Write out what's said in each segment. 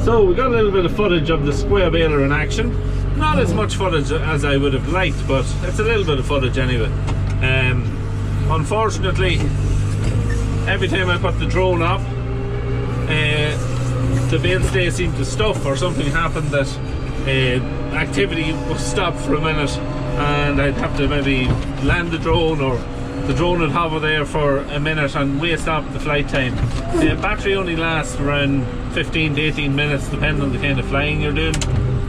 So we got a little bit of footage of the square baler in action. Not as much footage as I would have liked, but it's a little bit of footage anyway. Unfortunately, every time I put the drone up, the bale stay seemed to stuff, or something happened that activity was stopped for a minute, and I'd have to maybe land the drone, or the drone would hover there for a minute and waste up the flight time. The battery only lasts around 15 to 18 minutes depending on the kind of flying you're doing,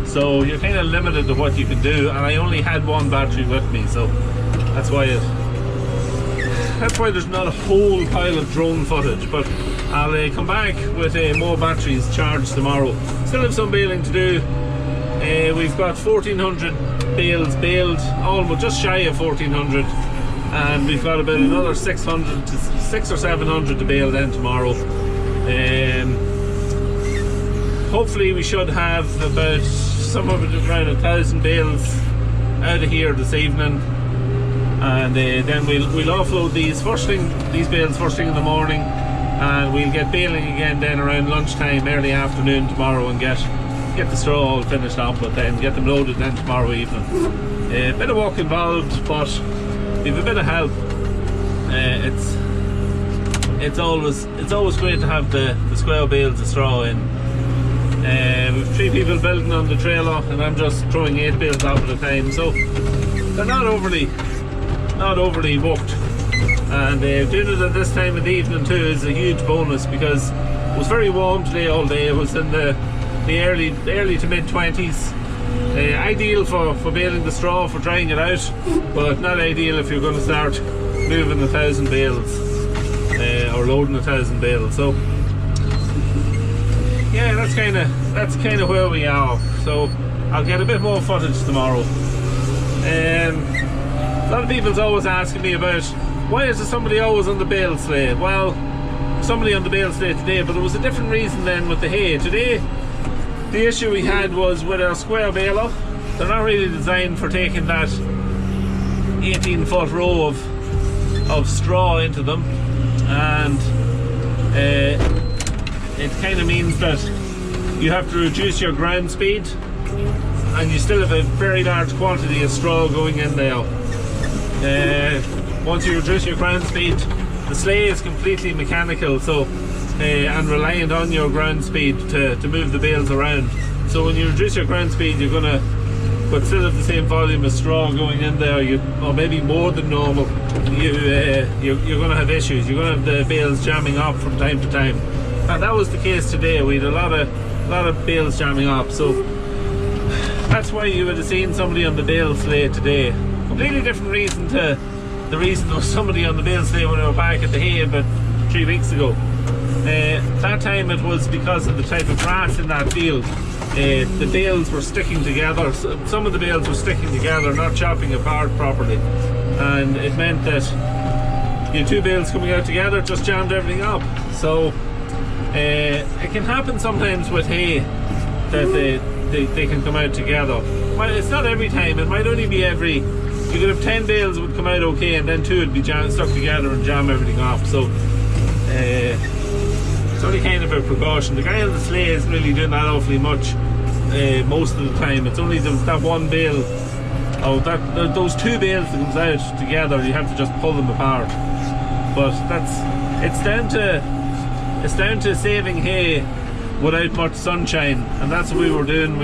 so you're kind of limited to what you can do, and I only had one battery with me, so that's why there's not a whole pile of drone footage. But I'll come back with more batteries charged tomorrow. Still have some baling to do. We've got 1400 bales baled, almost just shy of 1400, and we've got about another 600 to 600 or 700 to bale then tomorrow. Hopefully we should have about somewhere around 1,000 bales out of here this evening, and then we'll offload these bales first thing in the morning, and we'll get baling again then around lunchtime, early afternoon tomorrow, and get the straw all finished up with, then get them loaded then tomorrow evening. A bit of work involved, but we've a bit of help. It's always great to have the square bales of straw in. We've 3 people building on the trailer, and I'm just throwing 8 bales out at a time, so they're not overly booked. And doing it at this time of the evening too is a huge bonus, because it was very warm today all day. It was in the early to mid 20s. Ideal for baling the straw, for drying it out, but not ideal if you're going to start moving 1,000 bales or loading 1,000 bales. So yeah, that's kind of where we are. So I'll get a bit more footage tomorrow. A lot of people's always asking me about why is there somebody always on the bale sleigh. Well, somebody on the bale sleigh today, but it was a different reason than with the hay. Today, the issue we had was with our square baler. They're not really designed for taking that 18-foot row of straw into them, and it kind of means that you have to reduce your ground speed, and you still have a very large quantity of straw going in there. Once you reduce your ground speed, the sleigh is completely mechanical, so and reliant on your ground speed to move the bales around. So when you reduce your ground speed, you're gonna, but still have the same volume of straw going in there, or maybe more than normal. You're gonna have issues. You're gonna have the bales jamming up from time to time, and that was the case today. We had a lot of bales jamming up, so that's why you would have seen somebody on the bale sleigh today. Completely different reason to the reason there was somebody on the bale sleigh when we were back at the hay about 3 weeks ago. That time it was because of the type of grass in that field. The bales were sticking together. Some of the bales were sticking together, not chopping apart properly, and it meant that you had two bales coming out together, just jammed everything up. So it can happen sometimes with hay that they can come out together. Well, it's not every time. It might only be every. You could have 10 bales would come out okay, and then 2 would be stuck together and jam everything up. So it's only kind of a precaution. The guy on the sleigh isn't really doing that awfully much most of the time. It's only that one bale, those 2 bales that comes out together. You have to just pull them apart. But it's down to saving hay without much sunshine, and that's what we were doing.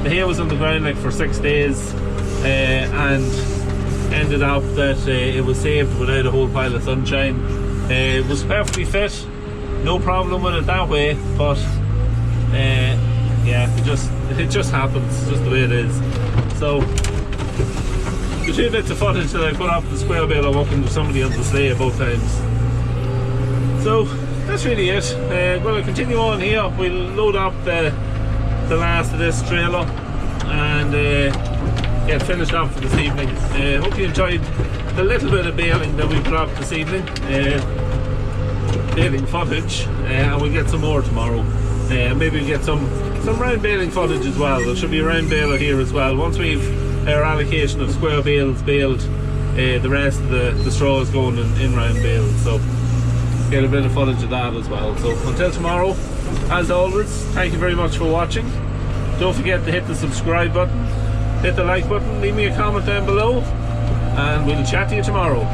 The hay was on the ground like for 6 days, and ended up that it was saved without a whole pile of sunshine. It was perfectly fit, no problem with it that way, but yeah, it just happens. It's just the way it is. So the 2 bits of footage that I put up the square bale, I walking with somebody on the sleigh both times. So that's really it. I'm going to continue on here. We'll load up the last of this trailer and get finished up for this evening. Hope you enjoyed the little bit of baling that we put up this evening. Baling footage, and we'll get some more tomorrow. Maybe we'll get some round baling footage as well. There should be a round baler here as well. Once we've our allocation of square bales baled, the rest of the straw is going in round bales. So get a bit of footage of that as well. So until tomorrow, as always, thank you very much for watching. Don't forget to hit the subscribe button, hit the like button, leave me a comment down below, and we'll chat to you tomorrow.